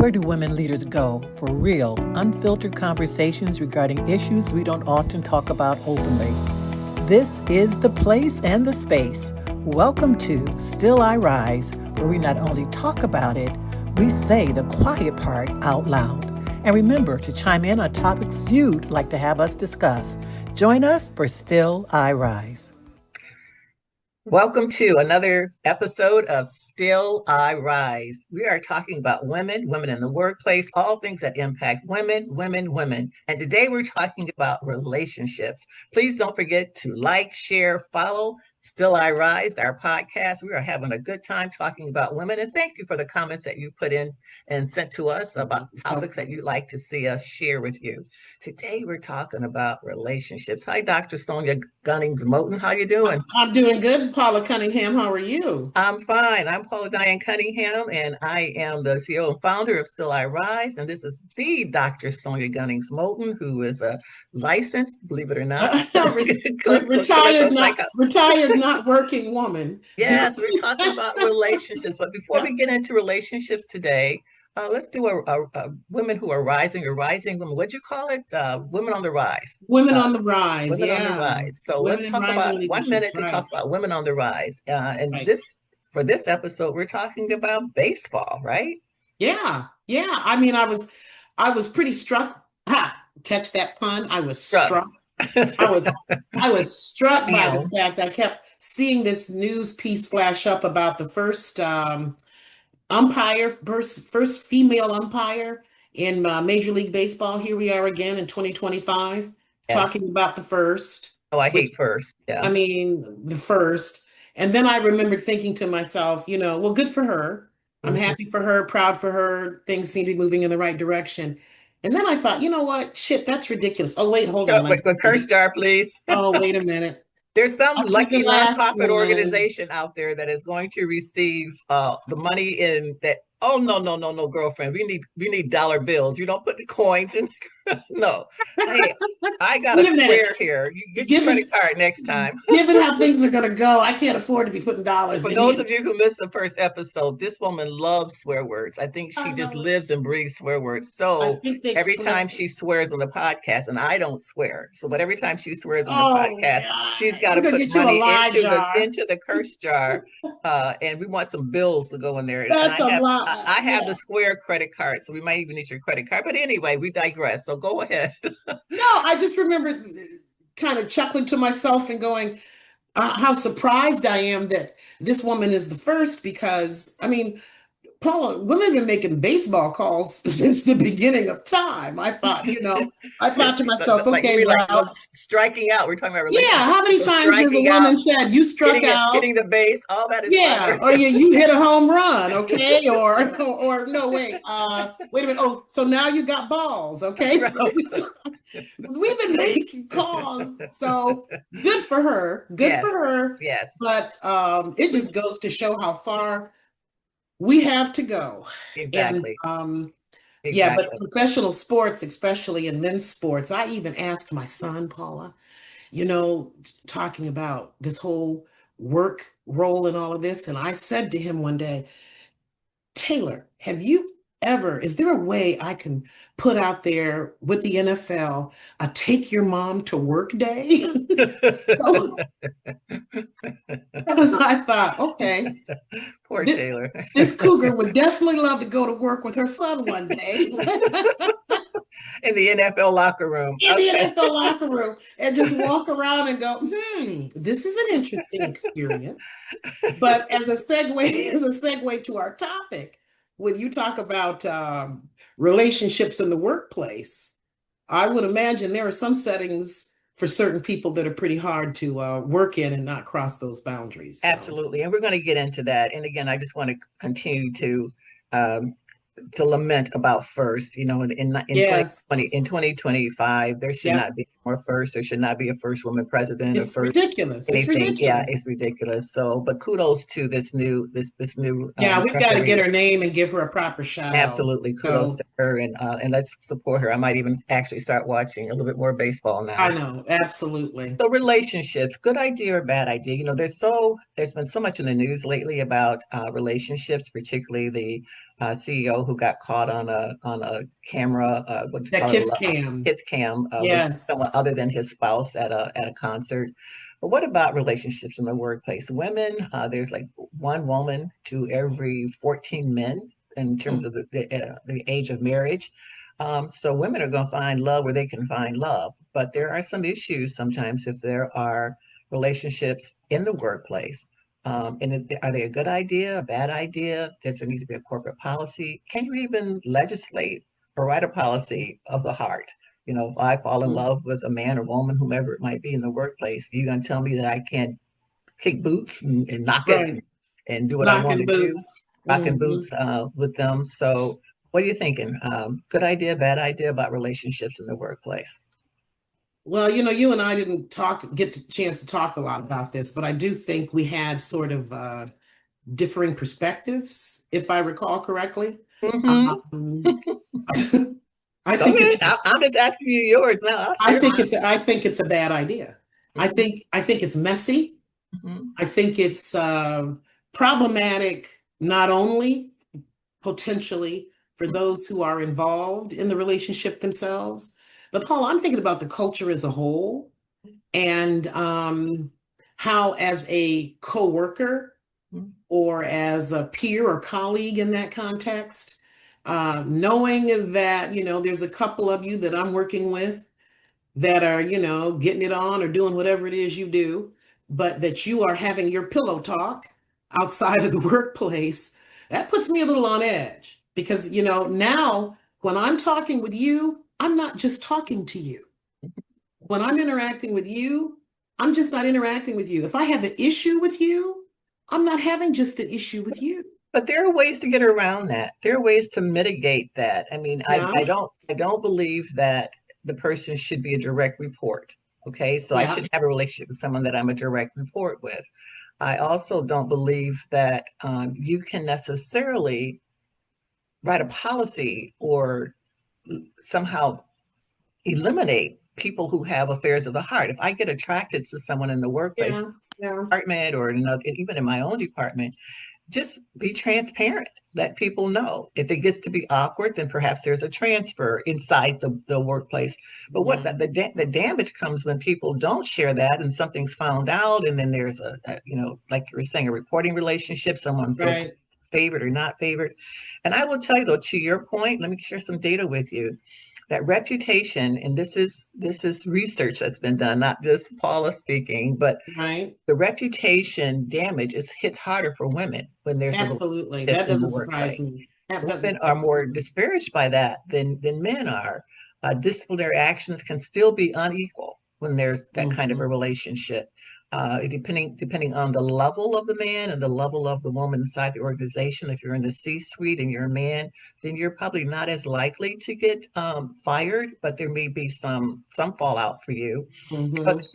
Where do women leaders go for real, unfiltered conversations regarding issues we don't often talk about openly? This is the place and the space. Welcome to Still I Rise, where we not only talk about it, we say the quiet part out loud. And remember to chime in on topics you'd like to have us discuss. Join us for Still I Rise. Welcome to another episode of Still I Rise. We are talking about women in the workplace, all things that impact women. And today we're talking about relationships. Please don't forget to like, share, follow Still I Rise, our podcast. We are having a good time talking about women. And thank you for the comments that you put in and sent to us about topics that you'd like to see us share with you. Today we're talking about relationships. Hi, Dr. Sonya Gunnings Moton. How you doing? I'm doing good, Paula Cunningham. How are you? I'm fine. I'm Paula D. Cunningham, and I am the CEO and founder of Still I Rise. And this is the Dr. Sonya Gunnings Moton, who is a licensed, believe it or not, retired, not working woman. Yes, we're talking about relationships. But before we get into relationships today, let's do a women who are rising or rising women. What'd you call it? Women on the rise. Women on the rise. Women on the rise. So let's talk about 1 minute to talk about women on the rise. For this episode, we're talking about baseball, right? Yeah. I mean, I was pretty struck. Catch that pun? I was struck. I was struck by the fact I kept seeing this news piece flash up about the first first female umpire in Major League Baseball. Here we are again in 2025, talking about the first. Oh, I hate first. Yeah. I mean, the first. And then I remembered thinking to myself, well, good for her. I'm happy for her, proud for her. Things seem to be moving in the right direction. And then I thought, you know what? Shit, that's ridiculous. Oh, wait, hold on. The curse jar, please. Oh, wait a minute. There's some lucky nonprofit organization out there that is going to receive the money in that. Oh, no, girlfriend. We need dollar bills. You don't put the coins in. No. Hey, I got a square here. You get your credit card next time. Given how things are going to go, I can't afford to be putting dollars in. For those of you who missed the first episode, this woman loves swear words. I think she just lives and breathes swear words. So every time she swears on the podcast, and I don't swear, but every time she swears on the podcast, she's got to put money into the curse jar. And we want some bills to go in there. That's a lot. I have the Square credit card, so we might even need your credit card. But anyway, we digress. So go ahead. No, I just remember kind of chuckling to myself and going, how surprised I am that this woman is the first, because, I mean, Paula, women have been making baseball calls since the beginning of time. I thought to myself, okay, well, striking out. We're talking about relationships. Yeah, how many times has a woman said you struck out, hitting the base, all that is or you hit a home run, okay, or no, wait a minute. Oh, so now you got balls, okay? Right. So we've been making calls, so good for her. Good for her. Yes, but it just goes to show how far we have to go. Exactly. And, yeah, but professional sports, especially in men's sports, I even asked my son, Paula, talking about this whole work role and all of this. And I said to him one day, Taylor, is there a way I can put out there with the NFL a take your mom to work day? Because I thought, okay. Poor Taylor. This cougar would definitely love to go to work with her son one day. In the NFL locker room. The NFL locker room. And just walk around and go, this is an interesting experience. But as a segue to our topic, when you talk about relationships in the workplace, I would imagine there are some settings for certain people that are pretty hard to work in and not cross those boundaries. So. Absolutely. And we're going to get into that. And again, I just want to continue to lament about first, in 2025, there should not be more first. There should not be a first woman president. It's ridiculous. It's ridiculous. Yeah, it's ridiculous. So, but kudos to this new. Yeah, we've got to get her name and give her a proper shout. Absolutely, kudos to her, and let's support her. I might even actually start watching a little bit more baseball now. I know, absolutely. So relationships, good idea or bad idea? There's been so much in the news lately about relationships, particularly the CEO who got caught on a camera, what do you That call kiss it, cam. his cam, with someone Yes. other than his spouse at a concert. But what about relationships in the workplace? Women, there's like one woman to every 14 men in terms of the age of marriage. So women are going to find love where they can find love, but there are some issues sometimes if there are relationships in the workplace. Are they a good idea, a bad idea? Does there need to be a corporate policy? Can you even legislate or write a policy of the heart? You know, if I fall in love with a man or woman, whomever it might be in the workplace, you're going to tell me that I can't kick boots and knock it Right. and do what I want Knocking to do, boots. rocking boots with them. So, what are you thinking? Good idea, bad idea about relationships in the workplace? Well, you and I didn't get the chance to talk a lot about this, but I do think we had sort of differing perspectives, if I recall correctly. Mm-hmm. Um, I Go think ahead. it's I'm just asking you yours now. I'll share mine. I think it's a bad idea. Mm-hmm. I think it's messy. Mm-hmm. I think it's problematic not only potentially for those who are involved in the relationship themselves, but Paul, I'm thinking about the culture as a whole and how as a coworker or as a peer or colleague in that context, knowing that, there's a couple of you that I'm working with that are, getting it on or doing whatever it is you do, but that you are having your pillow talk outside of the workplace, that puts me a little on edge because, now when I'm talking with you, I'm not just talking to you. When I'm interacting with you, I'm just not interacting with you. If I have an issue with you, I'm not having just an issue with you. But there are ways to get around that. There are ways to mitigate that. I mean, Yeah. I don't believe that the person should be a direct report. Okay, so I Yeah. should have a relationship with someone that I'm a direct report with. I also don't believe that you can necessarily write a policy or somehow eliminate people who have affairs of the heart. If I get attracted to someone in the workplace, Yeah. Yeah. department, or another, even in my own department, just be transparent. Let people know. If it gets to be awkward, then perhaps there's a transfer inside the workplace. But what the damage comes when people don't share that and something's found out, and then there's like you were saying, a reporting relationship, someone feels Right. favored or not favored. And I will tell you though, to your point, let me share some data with you. That reputation, and this is research that's been done, not just Paula speaking, but Right. the reputation damage hits harder for women when there's a Absolutely. relationship That in the doesn't surprise workplace. me. Women are more Absolutely. disparaged by that than men are. Disciplinary actions can still be unequal when there's that kind of a relationship. Depending on the level of the man and the level of the woman inside the organization. If you're in the C-suite and you're a man, then you're probably not as likely to get fired, but there may be some fallout for you.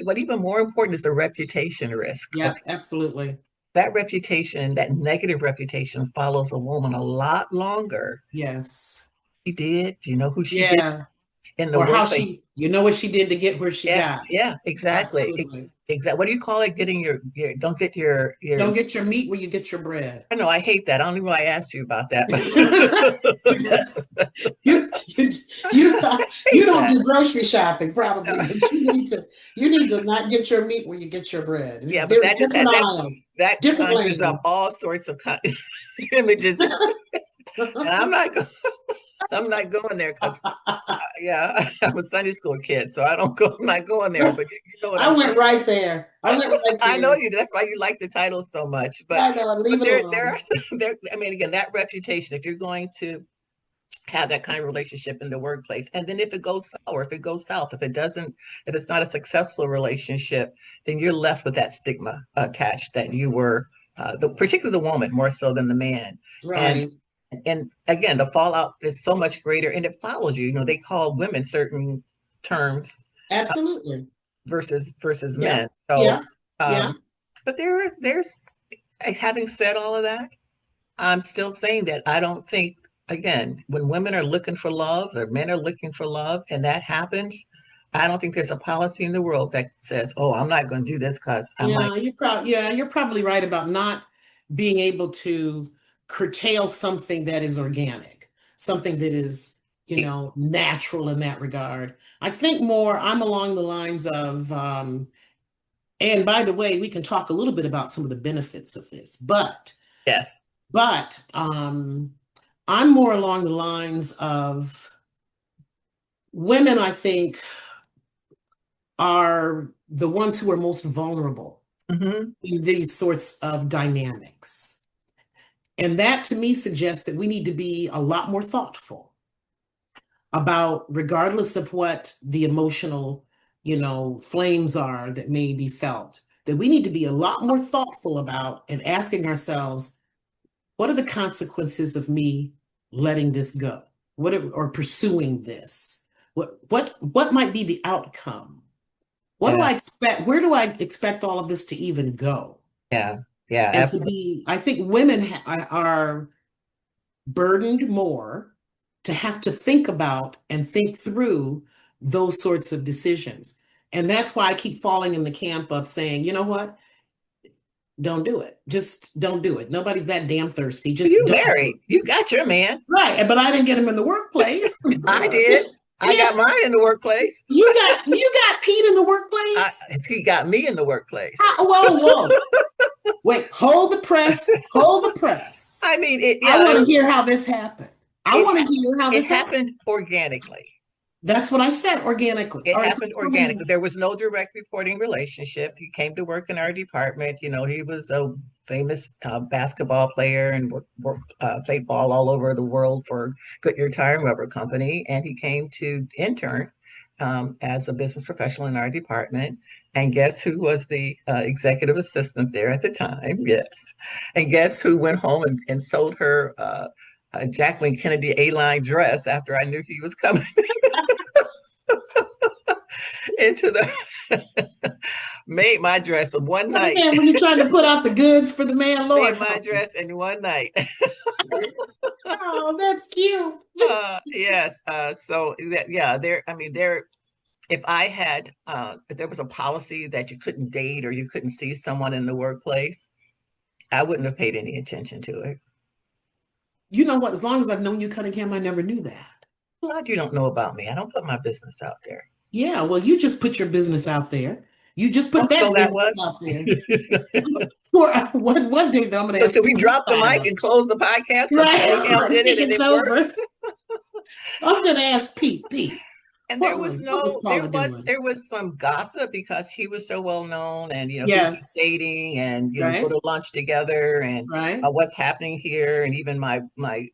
But even more important is the reputation risk. Yeah, Okay? absolutely. That reputation, that negative reputation, follows a woman a lot longer. Yes. She did. Do you know who she did Yeah. in the Or how workplace? what she did to get where she Yeah, got. yeah, exactly. Absolutely. Exactly. What do you call it? Getting your don't get your. Don't get your meat where you get your bread. I know I hate that. I don't know why I asked you about that, but Yes. You, you, you, I you hate don't that. do grocery shopping probably, but you need to not get your meat where you get your bread. Yeah, but There's different aisles, that different conjures up lanes. all sorts of images, and I'm not going there because yeah, I'm a Sunday school kid, so I don't go. I'm not going there. But you know what I I'm went saying. right there. I went right I know there. you. That's why you like the title so much. I know, leave it There are alone. some. I mean, again, that reputation. If you're going to have that kind of relationship in the workplace, and then if it goes sour, if it goes south, if it's not a successful relationship, then you're left with that stigma attached that you were, particularly the woman more so than the man. And Right. and again, the fallout is so much greater, and it follows you. You know, they call women certain terms Absolutely. versus Yeah. men. So, Yeah. Yeah. um, but there's having said all of that, I'm still saying that I don't think, again, when women are looking for love or men are looking for love, and that happens, I don't think there's a policy in the world that says, "Oh, I'm not going to do this because I might." You're probably right about not being able to curtail something that is organic, something that is, natural in that regard. I think more, I'm along the lines of, and by the way, we can talk a little bit about some of the benefits of this, yes, I'm more along the lines of women, I think, are the ones who are most vulnerable in these sorts of dynamics. And that to me suggests that we need to be a lot more thoughtful about, regardless of what the emotional, flames are that may be felt, that we need to be a lot more thoughtful about and asking ourselves, what are the consequences of me letting this go? Or pursuing this? What might be the outcome? What do I expect? Where do I expect all of this to even go? Yeah, and absolutely. I think women are burdened more to have to think about and think through those sorts of decisions. And that's why I keep falling in the camp of saying, you know what? Don't do it. Just don't do it. Nobody's that damn thirsty. Just you don't married. You got your man. Right. But I didn't get him in the workpplace. I did. I got mine in the workplace. You got Pete in the workplace? He got me in the workplace. Whoa. Wait, hold the press. Hold the press. I mean, I want to hear how this happened. I want to hear how this happened organically. That's what I said, organically. It happened organically. There was no direct reporting relationship. He came to work in our department. He was a famous basketball player and played ball all over the world for Goodyear Tire and Rubber Company. And he came to intern as a business professional in our department. And guess who was the executive assistant there at the time? Yes. And guess who went home and sold her a Jacqueline Kennedy A-line dress after I knew he was coming into the made my dress in one night. Man, when you're trying to put out the goods for the man, Lord. Made my dress in one night. Oh, that's cute. Yes. So if I had, if there was a policy that you couldn't date or you couldn't see someone in the workplace, I wouldn't have paid any attention to it. You know what? As long as I've known you, Cunningham, I never knew that. A lot you don't know about me. I don't put my business out there. Yeah, well, you just put your business out there. You just put that business out there. For one day, though, I'm going to ask. So we drop the mic and close the podcast. Right. Did it and it's over. I'm going to ask Pete. And there was some gossip because he was so well known, and he was dating, and go to lunch together, and what's happening here. And even my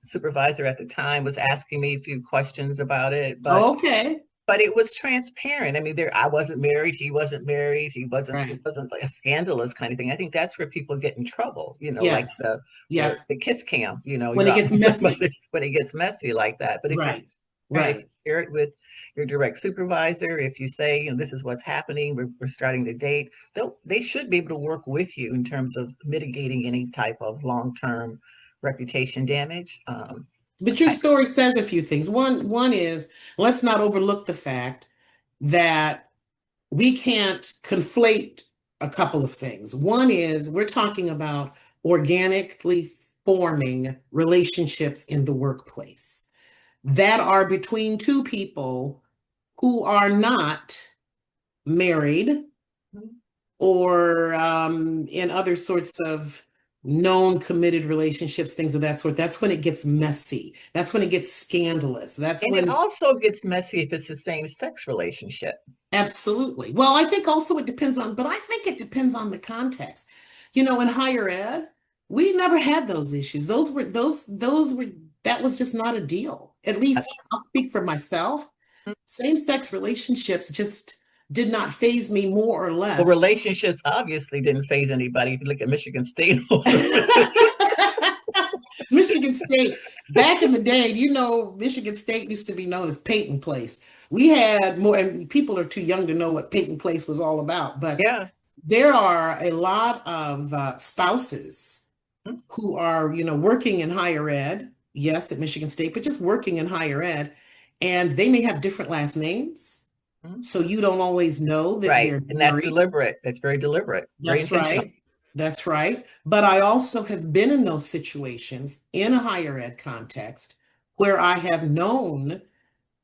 supervisor at the time was asking me a few questions about it. But but it was transparent. I mean, I wasn't married. He wasn't married. He wasn't. It wasn't like a scandalous kind of thing. I think that's where people get in trouble. Like the kiss cam. When it gets messy. When it gets messy like that. But if you share it with your direct supervisor, if you say, this is what's happening, we're starting to date, they should be able to work with you in terms of mitigating any type of long-term reputation damage. But your story says a few things. One is, let's not overlook the fact that we can't conflate a couple of things. One is, we're talking about organically forming relationships in the workplace that are between two people who are not married or in other sorts of known committed relationships, things of that sort. That's when it gets messy. That's when it gets scandalous. It also gets messy if it's the same sex relationship. Absolutely. Well, I think also it depends on the context. In higher ed, we never had those issues. That was just not a deal. At least I'll speak for myself. Same-sex relationships just did not faze me more or less. Well, relationships obviously didn't faze anybody. If you look at Michigan State. Michigan State, back in the day, Michigan State used to be known as Peyton Place. We had more, and people are too young to know what Peyton Place was all about, but there are a lot of spouses who are, working in higher ed, yes, at Michigan State, but just working in higher ed, and they may have different last names. So you don't always know that they're and that's deliberate. That's very deliberate. That's right. That's right. But I also have been in those situations in a higher ed context where I have known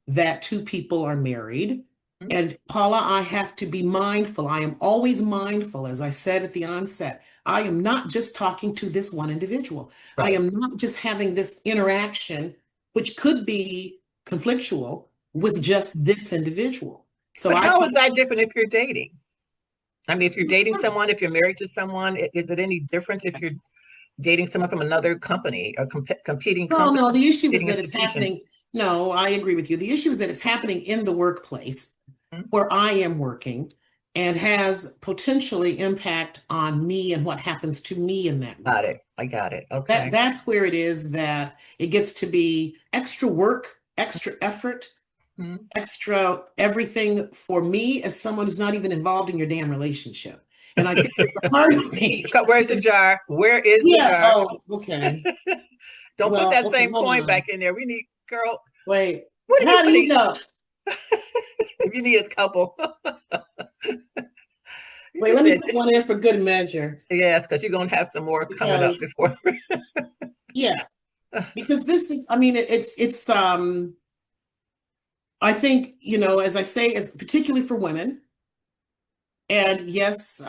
that two people are married. Mhm. And Paula, I have to be mindful. I am always mindful, as I said at the onset. I am not just talking to this one individual. I Right. am not just having this interaction, which could be conflictual with just this individual. So But I how can, is that different if you're dating? I mean, if you're dating someone, if you're married to someone, is it any difference if you're dating someone from another company or competing no, company, no, the issue is competing that it's institution? happening. No, I agree with you. The issue is that it's happening in the workplace Mhm. where I am working and has potentially impact on me and what happens to me in that Got work. it. I got it. Okay. That's where it is that it gets to be extra work, extra effort, Mhm. extra everything for me as someone who's not even involved in your damn relationship. And I think there's a part of me. Where's the jar? Where is the Yeah. jar? Oh, okay. Don't put Well, that okay, same hold coin on. back in there. We need, girl, Wait. what if you How do put you it? know? You need a couple. You Wait, just let me said put one in for good measure. yes, because you're gonna have some more coming up Because before. yeah, because this is, I mean, it's I think, as I say, it's particularly for women, and yes,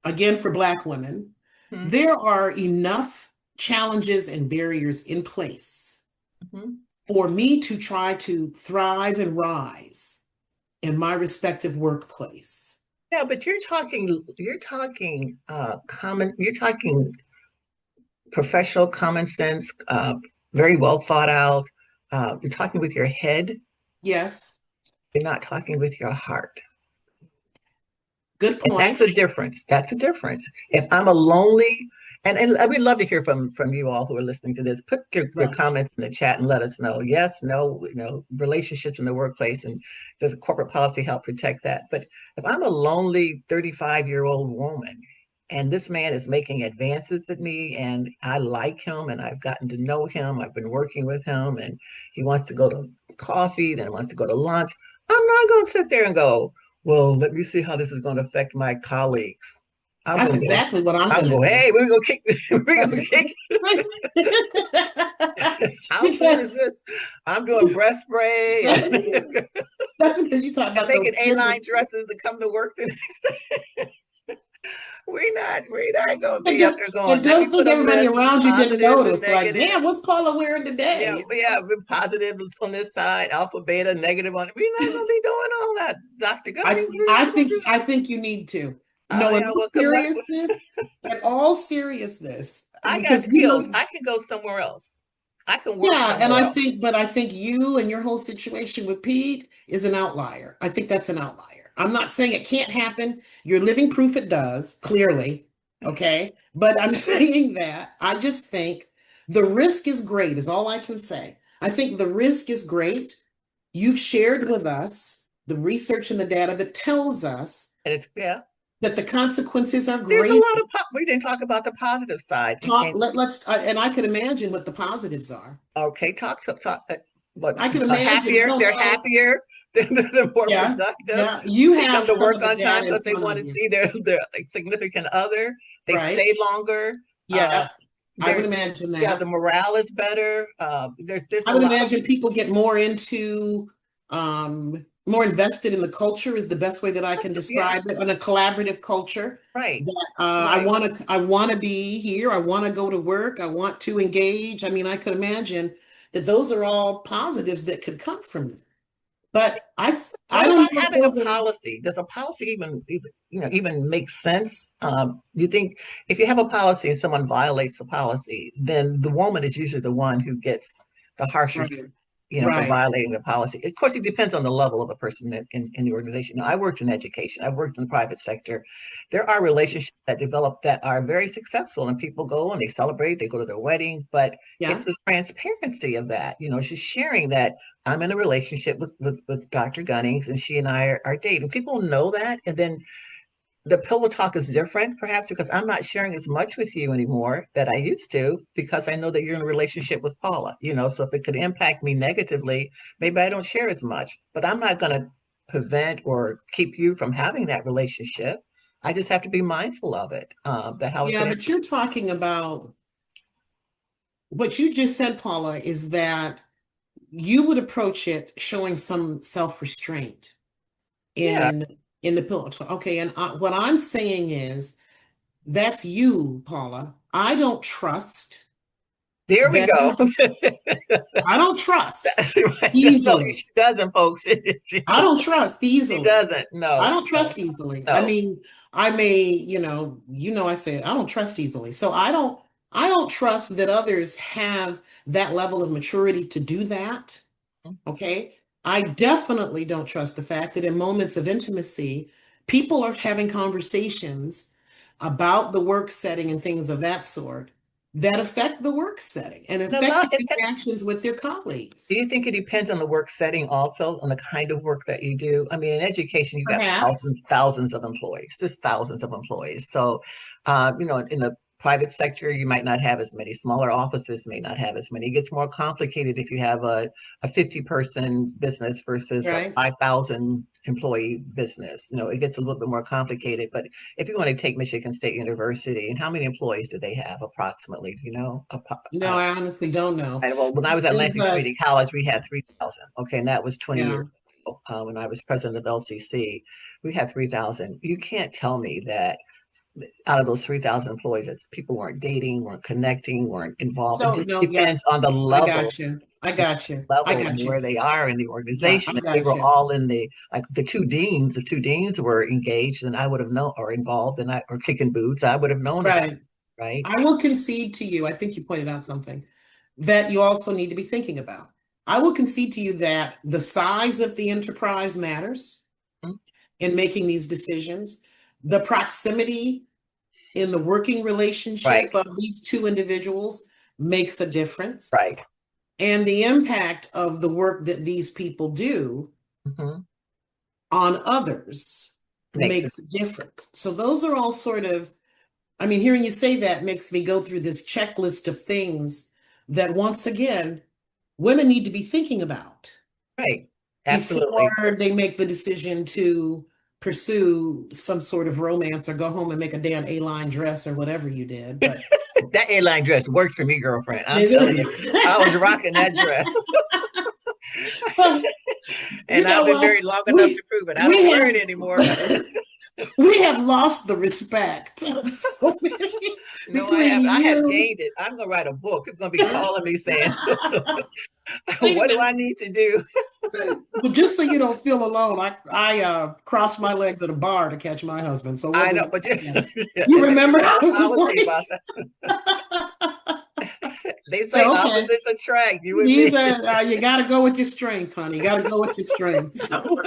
again for Black women, Mhm. there are enough challenges and barriers in place Mhm. for me to try to thrive and rise in my respective workplace. Yeah, but you're talking you're talking professional common sense, very well thought out. You're talking with your head. Yes, You're not talking with your heart. good And point. that's a difference. That's a difference. If I'm a lonely, and I would love to hear from you all who are listening to this. Put your Right. comments in the chat and let us know. Yes, no, relationships in the workplace, and does corporate policy help protect that? But if I'm a lonely 35-year-old woman and this man is making advances at me and I like him and I've gotten to know him, I've been working with him and he wants to go to coffee, then wants to go to lunch, I'm not going to sit there and go, well, let me see how this is going to affect my colleagues. I'm That's gonna go. exactly what I'm I'm going gonna to go. do. Hey, we're gonna kick. We're gonna kick. How soon is Because this? I'm doing breast spray and, that's because you talk and about those making gender. A-line dresses to come to work today. We're not gonna And be up don't, there going. and Let me don't put think a everybody list of around you didn't positives and notice. Like, damn, negatives. what's Paula wearing Yeah, today? yeah, with positives on this side, alpha, beta, negative on it. We're not gonna be doing all that, Dr. I Gunnings. We're I not gonna think do I that. think you need to. Oh No, in yeah, all well, come what? seriousness, in all seriousness, I got because skills. I can go somewhere else. I can work yeah, and somewhere else. but I think you and your whole situation with Pete is an outlier. I think that's an outlier. I'm not saying it can't happen. You're living proof it does, clearly. Okay. But I'm saying that I just think the risk is great, is all I can say. I think the risk is great. You've shared with us the research and the data that tells us And it's yeah. that the consequences are There's a great. lot of we didn't talk about the positive side. Talk, let's, and I could imagine what the positives are. Okay, talk. But I can imagine. I happier. don't They're know. happier. They're more Yeah, productive. yeah. You They come have to some work of the on time data in because they front want of to you, see their like, significant other. They right? stay longer. Uh, Yeah, I would they're imagine yeah, that. the morale is better. There's I a would lot of imagine people get more into, more invested in the culture is the best way that I can yeah, describe it, in a collaborative culture. right, That right. I want to be here. I want to go to work. I want to engage. I mean, I could imagine that those are all positives that could come from it. But I What don't about know if having a those are. policy? Does a policy even make sense? You think if you have a policy and someone violates the policy, then the woman is usually the one who gets the harsher, Right, for right, violating the policy. Of course, it depends on the level of a person in the organization. Now, I worked in education. I've worked in the private sector. There are relationships that develop that are very successful, and people go and they celebrate. They go to their wedding, but yeah. it's the transparency of that. She's sharing that I'm in a relationship with Dr. Gunnings, and she and I are dating. People know that, and then the pillow talk is different, perhaps because I'm not sharing as much with you anymore that I used to, because I know that you're in a relationship with Paula, so if it could impact me negatively, maybe I don't share as much, but I'm not going to prevent or keep you from having that relationship. I just have to be mindful of it. That how Yeah, but you're talking about what you just said, Paula, is that you would approach it showing some self-restraint yeah. in the pillow talk. Okay, and what I'm saying is that's you, Paula. I don't trust There we that. go. I don't trust Right. No, easily. she doesn't, folks. I don't trust She easily. doesn't. No, I don't no, trust easily. I no. mean, I may, I say I don't trust easily. So I don't trust that others have that level of maturity to do that. Okay. I definitely don't trust the fact that in moments of intimacy, people are having conversations about the work setting and things of that sort that affect the work setting and And a affect lot, the interactions with their do colleagues. you think it depends on the work setting also, on the kind of work that you do? I mean, in education, you got Perhaps. thousands of employees, just thousands of employees. So, in the private sector, you might not have as many. Smaller offices may not have as many. It gets more complicated if you have a 50-person business versus a Right. 5,000 employee business. It gets a little bit more complicated. But if you want to take Michigan State University, and how many employees do they have approximately? No, I honestly don't know. And well, when I was at There's Lansing Community College, we had 3,000. Okay, and that was 20 yeah. years ago. When I was president of LCC, we had 3,000. You can't tell me that out of those 3,000 employees, that people weren't dating, weren't connecting, weren't involved. It So just no, yeah, depends on the I level, got you. I got you. I level and got you. where they are in the Yeah, organization. I If they got were you. all in like the two deans, if two deans were engaged, then I would have known, or involved, or kicking boots, I would have known about Right. it, right? I will concede to you, I think you pointed out something that you also need to be thinking about. I will concede to you that the size of the enterprise matters Mhm. in making these decisions. The proximity in the working relationship Right, of these two individuals makes a difference. right. And the impact of the work that these people do Mhm. on others Makes it makes a difference. So those are all sort of, I mean, hearing you say that makes me go through this checklist of things that once again, women need to be thinking about right. before Absolutely. they make the decision to pursue some sort of romance or go home and make a damn A-line dress or whatever you did. But That airline dress worked for me, girlfriend. I'm you telling you, I was rocking that dress. And I've know been what? married long enough We to prove it. I we don't wear have it anymore. we have lost the respect of so many No, I between haven't. I have you. gained it. I'm gonna write a book. People gonna be calling me saying, Wait a "What do minute. I need to do?" But just so you don't feel alone, I crossed my legs at a bar to catch my husband. So what I does know, that but mean? yeah, You and there's remember no how it was policy about that. like? They say So okay, opposites attract. You and these me. are you got to go with your strength, honey. You got to go with your strength. So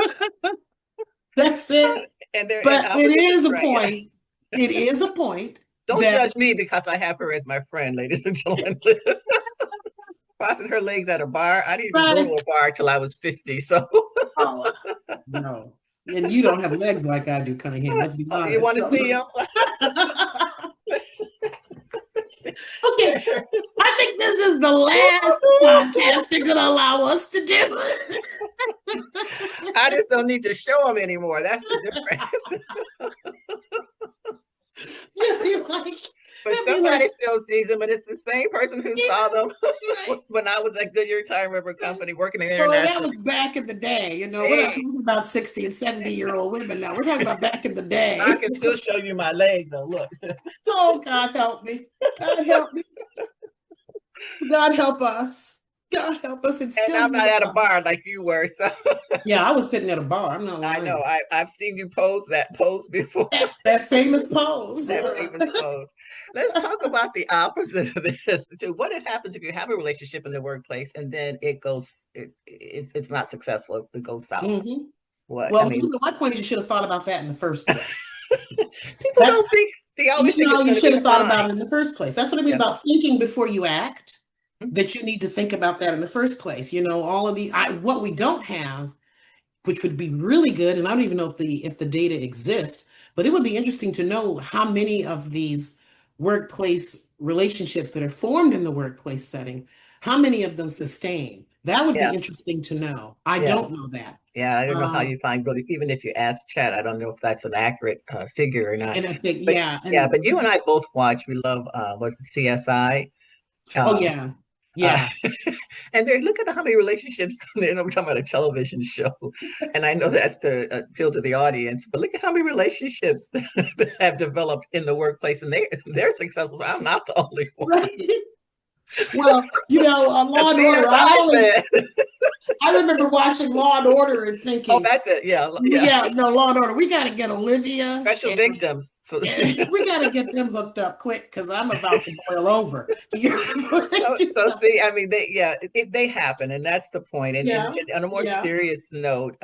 that's it. And But it opposites is a attract. Yeah. point. It is a point Don't that judge me because I have her as my friend, ladies and gentlemen. Crossing her legs at a bar. I didn't even go right. to a bar till I was 50. So Oh no, and you don't have legs like I do, Cunningham. Let's be you honest. want to So. see him? Okay, I think this is the last podcast they're going to allow us to do. I just don't need to show them anymore. That's the difference. You're like, But they'll be somebody like, still sees them, but it's the same person who saw them right. when I was at Goodyear Tire River Company working in Boy, that international. was back in the day. We're not Hey, talking about 60 and 70-year-old women now. We're talking about back in the I day. can still show you my leg though. Look. Oh, God help me. God help me. God help us. God help us. It's And still I'm not at a unified. bar like you were. So Yeah, I was sitting at a bar. I'm not I know lying. I've seen you pose before. That famous pose. That famous pose. Let's talk about the opposite of this. Too. What happens if you have a relationship in the workplace and then it's not successful, it goes south? Mhm. What I Well, mean, my point is you should have thought about that in the first place. people That's, don't think, they always think it's you going to should be have thought about fine. it in the first place. That's what I mean Yeah. about thinking before you act, Mhm. that you need to think about that in the first place. All of what we don't have, which would be really good, and I don't even know if the data exists, but it would be interesting to know how many of these workplace relationships that are formed in the workplace setting, how many of them sustain. That would be Yeah. interesting to know. I Yeah. don't know that. Yeah, I don't know how you find, really, even if you ask Chat, I don't know if that's an accurate figure or not. And I think, But yeah. yeah, And but you and I both watch. We love was it CSI? oh, Um, yeah. uh, Yeah. and they're look at how many relationships. You know, we're talking about a television show, and I know that's to appeal to the audience. But look at how many relationships that have developed in the workplace, and they're successful. So I'm not the only one. Right. Well, you know, Law and Order, CSI said. I remember watching Law and Order and Oh, thinking, that's it. Yeah, yeah. yeah, no, Law and Order, we got to get Olivia Special and victims. So, we got to get them hooked up quick because I'm about to boil over. so see, I mean, they happen, and that's the point. And on a more yeah. serious note,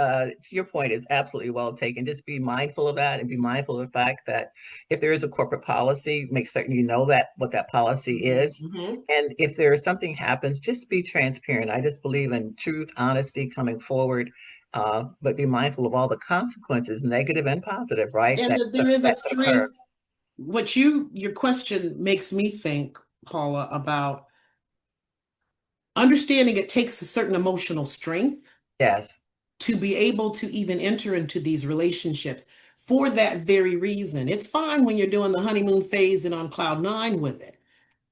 your point is absolutely well taken. Just be mindful of that, and be mindful of the fact that if there is a corporate policy, make certain you know that what that policy is. Mm-hmm. And if there is something happens, just be transparent. I just believe in truth, honesty, coming forward. But be mindful of all the consequences, negative and positive, right? And That that there is a could occur. strength. Your question makes me think, Paula, about understanding it takes a certain emotional strength Yes. to be able to even enter into these relationships for that very reason. It's fine when you're doing the honeymoon phase and on cloud nine with it.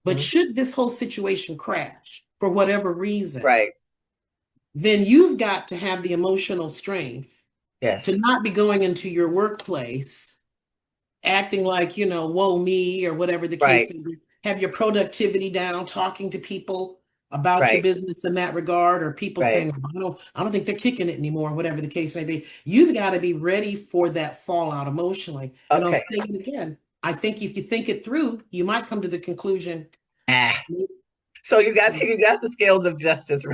But should this whole situation crash for whatever reason, Right. then you've got to have the emotional strength to not be going into your workplace acting like, woe me or whatever the case may be. Have your productivity down, talking to people about your business in that regard, or people saying, I don't think they're kicking it anymore, whatever the case may be. You've got to be ready for that fallout emotionally. And I'll say it again. I think if you think it through, you might come to the conclusion. So you got the scales of justice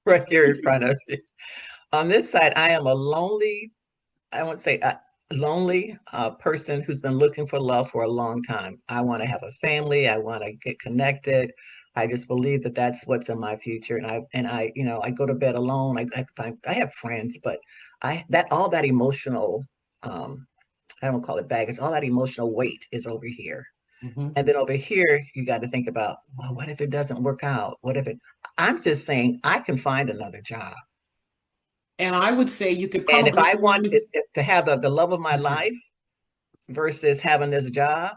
right here in front of you. On this side, I am a lonely, I won't say a lonely person who's been looking for love for a long time. I want to have a family. I want to get connected. I just believe that that's what's in my future. And I, I go to bed alone. I have friends, but all that emotional, I don't call it baggage. All that emotional weight is over here. Mm-hmm. And then over here, you got to think about, well, what if it doesn't work out? I'm just saying I can find another job. And I would say you could probably. And if I want to have the love of my life versus having this job.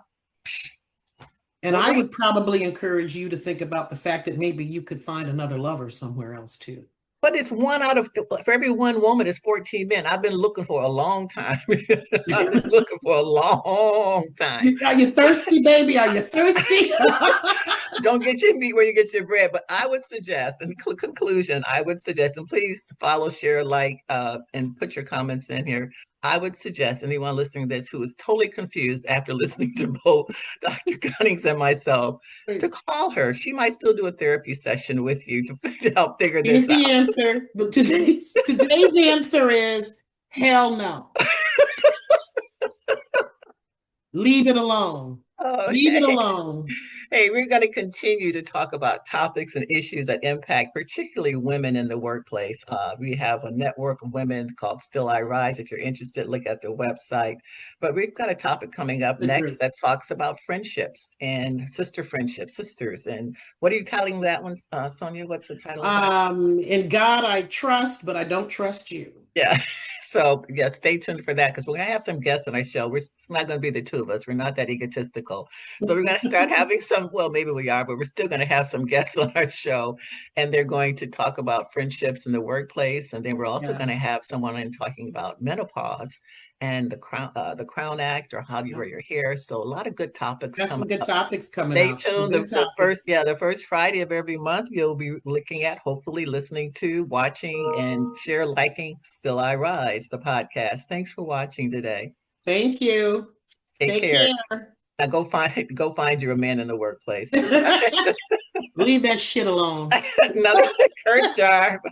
And I would probably encourage you to think about the fact that maybe you could find another lover somewhere else too. But it's for every one woman, it's 14 men. I've been looking for a long time. I've been looking for a long time. Are you thirsty, baby? Are you thirsty? Don't get your meat where you get your bread. But I would suggest, in conclusion, and please follow, share, like, and put your comments in here. I would suggest anyone listening to this who is totally confused after listening to both Dr. Gunnings and myself to call her. She might still do a therapy session with you to figure this out. Here's the answer. But today's answer is hell no. Leave it alone. Okay. Leave it alone. Hey, we're going to continue to talk about topics and issues that impact particularly women in the workplace. We have a network of women called Still I Rise. If you're interested, look at their website. But we've got a topic coming up next that talks about friendships and sister friendships, sisters. And what are you titling that one, Sonya? What's the title of that? In God I trust, but I don't trust you. Yeah. So yeah, stay tuned for that because we're going to have some guests on our show. It's not going to be the two of us. We're not that egotistical. So we're going to start having maybe we are, but we're still going to have some guests on our show, and they're going to talk about friendships in the workplace. And then we're also going to have someone in talking about menopause and the Crown Act, or how do you wear your hair. So a lot of good topics. Got some good topics coming Stay out. tuned. The first Friday of every month, you'll be looking at, hopefully listening to, watching, and share, liking Still I Rise, the podcast. Thanks for watching today. Thank you. Take care. Now go find you a man in the workplace. Leave that shit alone. Another curse jar.